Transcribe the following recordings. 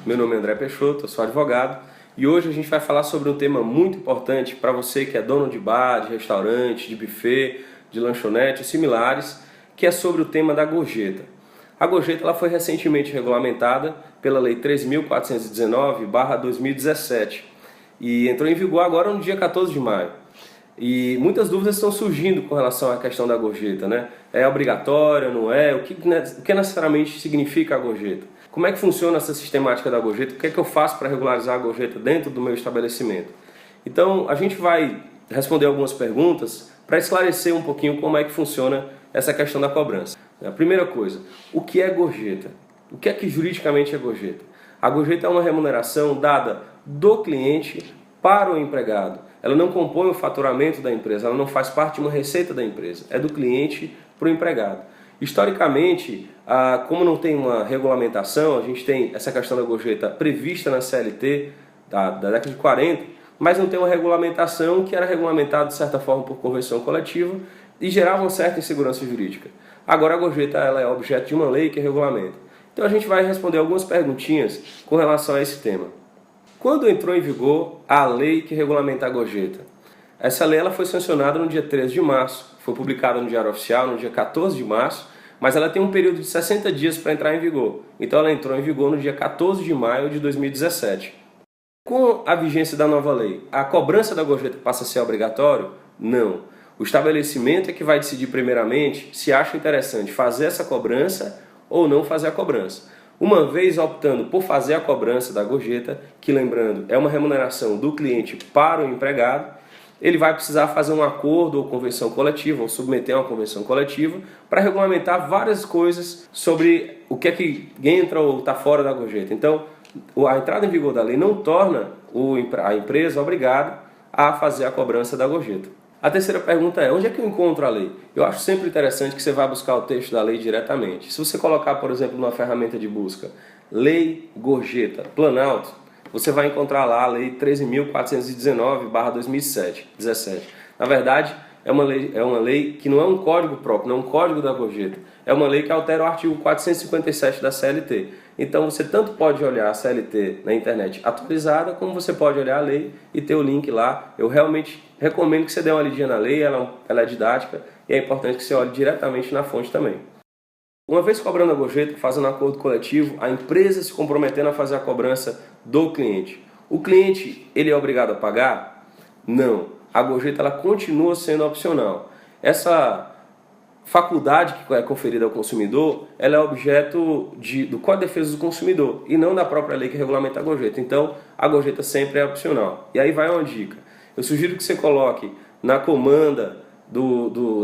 Meu nome é André Peixoto, eu sou advogado e hoje a gente vai falar sobre um tema muito importante para você que é dono de bar, de restaurante, de buffet, de lanchonete e similares, que é sobre o tema da gorjeta. A gorjeta ela foi recentemente regulamentada pela Lei 3.419/2017 e entrou em vigor agora no dia 14 de maio. E muitas dúvidas estão surgindo com relação à questão da gorjeta, né? É obrigatória, não é? O que necessariamente significa a gorjeta? Como é que funciona essa sistemática da gorjeta? O que é que eu faço para regularizar a gorjeta dentro do meu estabelecimento? Então, a gente vai responder algumas perguntas para esclarecer um pouquinho como é que funciona essa questão da cobrança. A primeira coisa, o que é gorjeta? O que é que juridicamente é gorjeta? A gorjeta é uma remuneração dada do cliente para o empregado. Ela não compõe o faturamento da empresa, ela não faz parte de uma receita da empresa, é do cliente para o empregado. Historicamente, como não tem uma regulamentação, a gente tem essa questão da gorjeta prevista na CLT da década de 40, mas não tem uma regulamentação que era regulamentada de certa forma por convenção coletiva e gerava uma certa insegurança jurídica. Agora a gorjeta ela é objeto de uma lei que regulamenta. Então a gente vai responder algumas perguntinhas com relação a esse tema. Quando entrou em vigor a lei que regulamenta a gorjeta? Essa lei ela foi sancionada no dia 13 de março, foi publicada no Diário Oficial no dia 14 de março, mas ela tem um período de 60 dias para entrar em vigor. Então ela entrou em vigor no dia 14 de maio de 2017. Com a vigência da nova lei, a cobrança da gorjeta passa a ser obrigatório? Não. O estabelecimento é que vai decidir primeiramente se acha interessante fazer essa cobrança ou não fazer a cobrança. Uma vez optando por fazer a cobrança da gorjeta, que lembrando é uma remuneração do cliente para o empregado, ele vai precisar fazer um acordo ou convenção coletiva, ou submeter a uma convenção coletiva, para regulamentar várias coisas sobre o que é que entra ou está fora da gorjeta. Então, a entrada em vigor da lei não torna a empresa obrigada a fazer a cobrança da gorjeta. A terceira pergunta é, onde é que eu encontro a lei? Eu acho sempre interessante que você vá buscar o texto da lei diretamente. Se você colocar, por exemplo, numa ferramenta de busca, Lei Gorjeta Planalto, você vai encontrar lá a Lei 13.419/2017. Na verdade, é uma lei que não é um código próprio, não é um código da gorjeta. É uma lei que altera o artigo 457 da CLT. Então você tanto pode olhar a CLT na internet atualizada, como você pode olhar a lei e ter o link lá. Eu realmente recomendo que você dê uma lidinha na lei, ela é didática e é importante que você olhe diretamente na fonte também. Uma vez cobrando a gorjeta, fazendo um acordo coletivo, a empresa se comprometendo a fazer a cobrança do cliente. O cliente, ele é obrigado a pagar? Não. A gorjeta ela continua sendo opcional. Essa faculdade que é conferida ao consumidor, ela é objeto do Código de Defesa do Consumidor e não da própria lei que regulamenta a gorjeta. Então, a gorjeta sempre é opcional. E aí vai uma dica. Eu sugiro que você coloque na comanda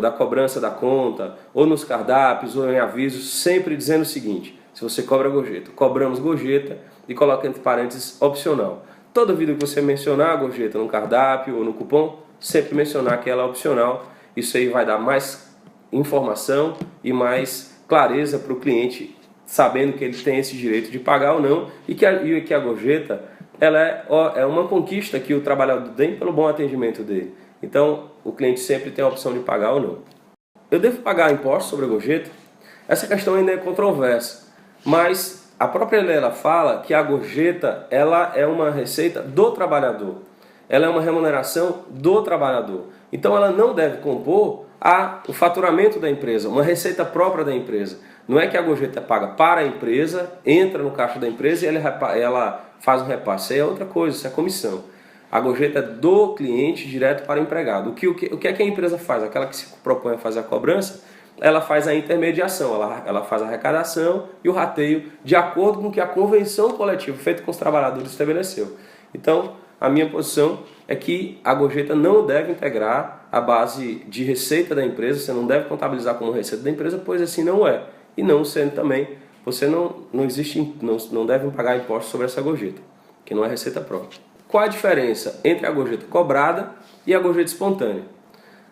da cobrança da conta, ou nos cardápios, ou em avisos, sempre dizendo o seguinte: se você cobra gorjeta, cobramos gorjeta, e coloca entre parênteses opcional. Toda vida que você mencionar a gorjeta no cardápio ou no cupom, sempre mencionar que ela é opcional. Isso aí vai dar mais informação e mais clareza para o cliente, sabendo que ele tem esse direito de pagar ou não, e que a gorjeta ela é uma conquista que o trabalhador tem pelo bom atendimento dele. Então, o cliente sempre tem a opção de pagar ou não. Eu devo pagar imposto sobre a gorjeta? Essa questão ainda é controversa, mas a própria lei ela fala que a gorjeta ela é uma receita do trabalhador. Ela é uma remuneração do trabalhador. Então, ela não deve compor o faturamento da empresa, uma receita própria da empresa. Não é que a gorjeta é paga para a empresa, entra no caixa da empresa e ela faz um repasse. Isso aí é outra coisa, isso é comissão. A gorjeta é do cliente direto para o empregado. O que é que a empresa faz? Aquela que se propõe a fazer a cobrança, ela faz a intermediação, ela faz a arrecadação e o rateio de acordo com o que a convenção coletiva feita com os trabalhadores estabeleceu. Então, a minha posição é que a gorjeta não deve integrar a base de receita da empresa, você não deve contabilizar como receita da empresa, pois assim não é. E não sendo também, você não deve pagar imposto sobre essa gorjeta, que não é receita própria. Qual a diferença entre a gorjeta cobrada e a gorjeta espontânea?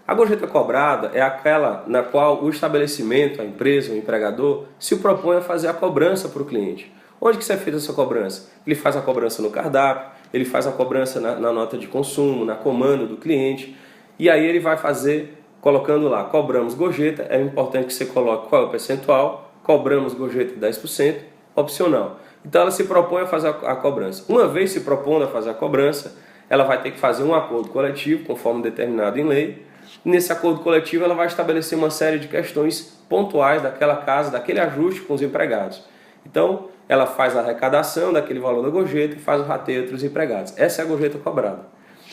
A gorjeta cobrada é aquela na qual o estabelecimento, a empresa, o empregador, se propõe a fazer a cobrança para o cliente. Onde que é feita essa cobrança? Ele faz a cobrança no cardápio, ele faz a cobrança na nota de consumo, na comanda do cliente, e aí ele vai fazer, colocando lá, cobramos gorjeta, é importante que você coloque qual é o percentual, cobramos gorjeta de 10%, opcional. Então ela se propõe a fazer a cobrança. Uma vez se propondo a fazer a cobrança, ela vai ter que fazer um acordo coletivo, conforme determinado em lei. Nesse acordo coletivo ela vai estabelecer uma série de questões pontuais daquela casa, daquele ajuste com os empregados. Então ela faz a arrecadação daquele valor da gorjeta e faz o rateio entre os empregados. Essa é a gorjeta cobrada.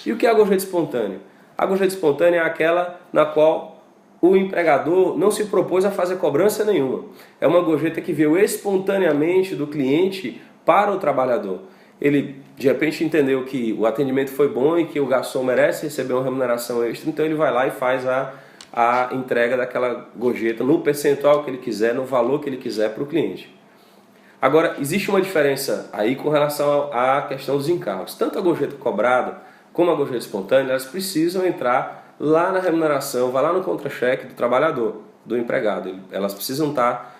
E o que é a gorjeta espontânea? A gorjeta espontânea é aquela na qual o empregador não se propôs a fazer cobrança nenhuma. É uma gorjeta que veio espontaneamente do cliente para o trabalhador. Ele, de repente, entendeu que o atendimento foi bom e que o garçom merece receber uma remuneração extra, então ele vai lá e faz a entrega daquela gorjeta no percentual que ele quiser, no valor que ele quiser para o cliente. Agora, existe uma diferença aí com relação à questão dos encargos. Tanto a gorjeta cobrada como a gorjeta espontânea, elas precisam entrar lá na remuneração, vai lá no contra-cheque do trabalhador, do empregado. Elas precisam estar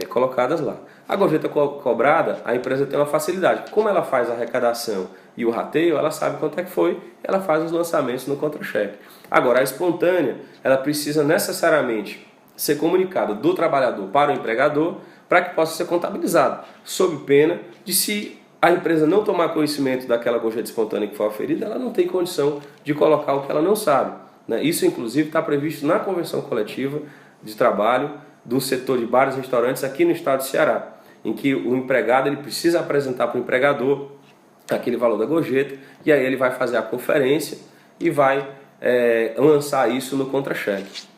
colocadas lá. A gorjeta cobrada, a empresa tem uma facilidade. Como ela faz a arrecadação e o rateio, ela sabe quanto é que foi, ela faz os lançamentos no contra-cheque. Agora, a espontânea, ela precisa necessariamente ser comunicada do trabalhador para o empregador para que possa ser contabilizado, sob pena de, se a empresa não tomar conhecimento daquela gorjeta espontânea que foi oferida, ela não tem condição de colocar o que ela não sabe. Isso, inclusive, está previsto na Convenção Coletiva de Trabalho do setor de bares e restaurantes aqui no estado do Ceará, em que o empregado ele precisa apresentar para o empregador aquele valor da gorjeta, e aí ele vai fazer a conferência e vai lançar isso no contra-cheque.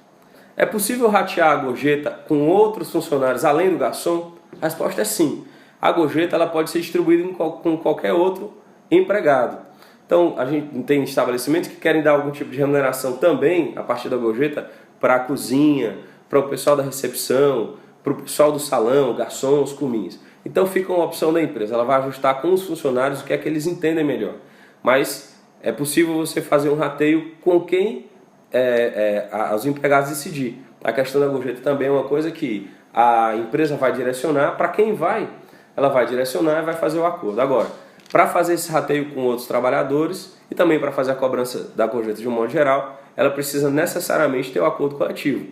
É possível ratear a gorjeta com outros funcionários além do garçom? A resposta é sim. A gorjeta ela pode ser distribuída com qualquer outro empregado. Então, a gente tem estabelecimentos que querem dar algum tipo de remuneração também, a partir da gorjeta, para a cozinha, para o pessoal da recepção, para o pessoal do salão, garçons, cominhos. Então, fica uma opção da empresa. Ela vai ajustar com os funcionários o que é que eles entendem melhor. Mas é possível você fazer um rateio com quem os empregados decidir. A questão da gorjeta também é uma coisa que a empresa vai direcionar para quem vai. Ela vai direcionar e vai fazer o acordo. Agora, para fazer esse rateio com outros trabalhadores e também para fazer a cobrança da gorjeta de um modo geral, ela precisa necessariamente ter o acordo coletivo.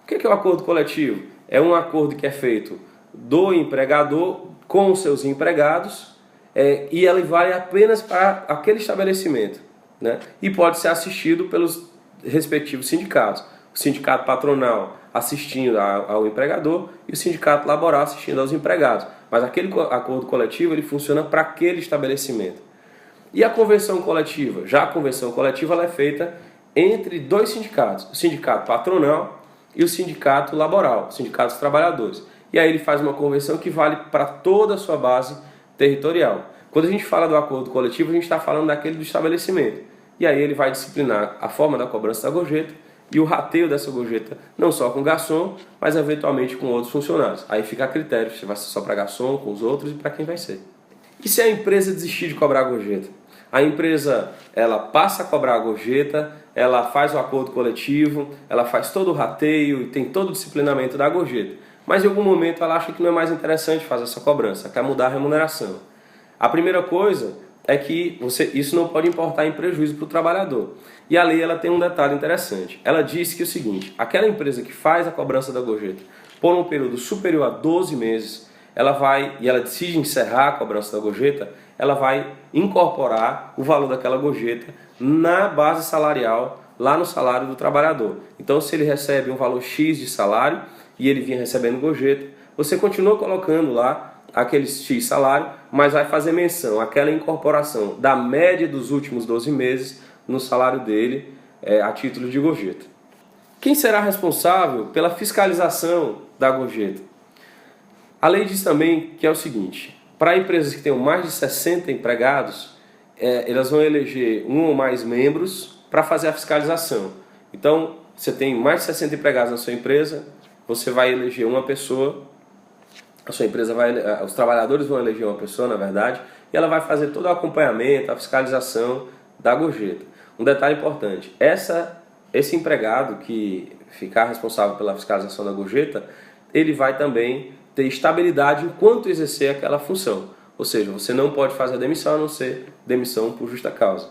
O que é o acordo coletivo? É um acordo que é feito do empregador com os seus empregados e ele vale apenas para aquele estabelecimento, né? E pode ser assistido pelos respectivos sindicatos. O sindicato patronal assistindo ao empregador e o sindicato laboral assistindo aos empregados. Mas aquele acordo coletivo ele funciona para aquele estabelecimento. E a convenção coletiva? Já a convenção coletiva ela é feita entre dois sindicatos, o sindicato patronal e o sindicato laboral, o sindicato dos trabalhadores. E aí ele faz uma convenção que vale para toda a sua base territorial. Quando a gente fala do acordo coletivo, a gente está falando daquele do estabelecimento. E aí ele vai disciplinar a forma da cobrança da gorjeta e o rateio dessa gorjeta, não só com o garçom, mas eventualmente com outros funcionários. Aí fica a critério se vai ser só para garçom, com os outros e para quem vai ser. E se a empresa desistir de cobrar a gorjeta? A empresa ela passa a cobrar a gorjeta, ela faz o acordo coletivo, ela faz todo o rateio e tem todo o disciplinamento da gorjeta. Mas em algum momento ela acha que não é mais interessante fazer essa cobrança, quer mudar a remuneração. A primeira coisa é que isso não pode importar em prejuízo para o trabalhador. E a lei ela tem um detalhe interessante. Ela diz que é o seguinte, aquela empresa que faz a cobrança da gorjeta por um período superior a 12 meses, ela decide encerrar a cobrança da gorjeta, ela vai incorporar o valor daquela gorjeta na base salarial, lá no salário do trabalhador. Então, se ele recebe um valor X de salário e ele vinha recebendo gorjeta, você continua colocando lá aquele X salário, mas vai fazer menção àquela incorporação da média dos últimos 12 meses no salário dele a título de gorjeta. Quem será responsável pela fiscalização da gorjeta? A lei diz também que é o seguinte, para empresas que tenham mais de 60 empregados, elas vão eleger um ou mais membros para fazer a fiscalização. Então, você tem mais de 60 empregados na sua empresa, você vai eleger uma pessoa, os trabalhadores vão eleger uma pessoa, na verdade, e ela vai fazer todo o acompanhamento, a fiscalização da gorjeta. Um detalhe importante, esse empregado que ficar responsável pela fiscalização da gorjeta, ele vai também ter estabilidade enquanto exercer aquela função. Ou seja, você não pode fazer a demissão a não ser demissão por justa causa.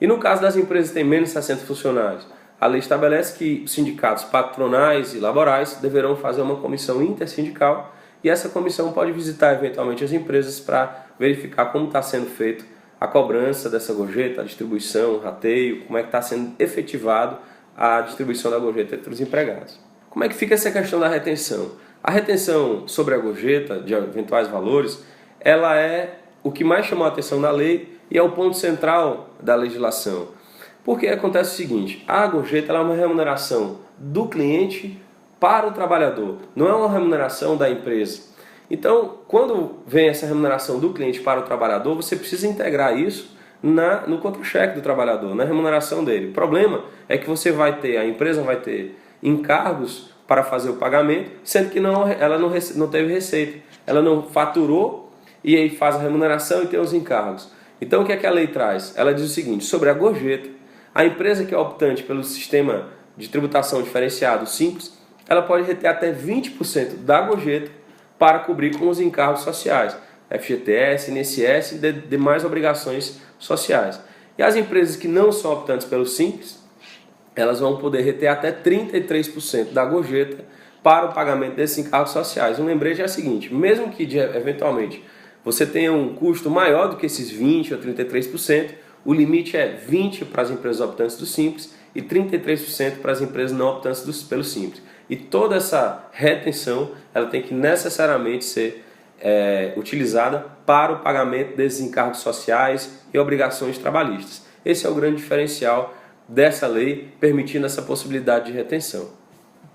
E no caso das empresas que têm menos de 60 funcionários, a lei estabelece que os sindicatos patronais e laborais deverão fazer uma comissão intersindical e essa comissão pode visitar eventualmente as empresas para verificar como está sendo feito a cobrança dessa gorjeta, a distribuição, o rateio, como é que está sendo efetivado a distribuição da gorjeta entre os empregados. Como é que fica essa questão da retenção? A retenção sobre a gorjeta, de eventuais valores, ela é o que mais chamou a atenção na lei e é o ponto central da legislação. Porque acontece o seguinte, a gorjeta ela é uma remuneração do cliente para o trabalhador, não é uma remuneração da empresa. Então, quando vem essa remuneração do cliente para o trabalhador, você precisa integrar isso no contra-cheque do trabalhador, na remuneração dele. O problema é que a empresa vai ter encargos para fazer o pagamento, sendo que ela não teve receita, ela não faturou e aí faz a remuneração e tem os encargos. Então, o que é que a lei traz? Ela diz o seguinte, sobre a gorjeta, a empresa que é optante pelo sistema de tributação diferenciado simples, ela pode reter até 20% da gorjeta para cobrir com os encargos sociais, FGTS, INSS e demais obrigações sociais. E as empresas que não são optantes pelo Simples, elas vão poder reter até 33% da gorjeta para o pagamento desses encargos sociais. Um lembrete é o seguinte, mesmo que eventualmente você tenha um custo maior do que esses 20% ou 33%, o limite é 20% para as empresas optantes do Simples e 33% para as empresas não optantes pelo Simples. E toda essa retenção ela tem que necessariamente ser utilizada para o pagamento desses encargos sociais e obrigações trabalhistas. Esse é o grande diferencial dessa lei, permitindo essa possibilidade de retenção.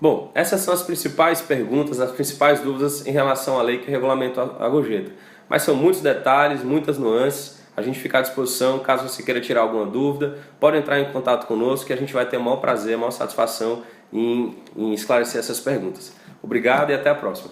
Bom, essas são as principais perguntas, as principais dúvidas em relação à lei que regulamenta a gorjeta. Mas são muitos detalhes, muitas nuances. A gente fica à disposição, caso você queira tirar alguma dúvida, pode entrar em contato conosco que a gente vai ter o maior prazer, a maior satisfação em esclarecer essas perguntas. Obrigado e até a próxima.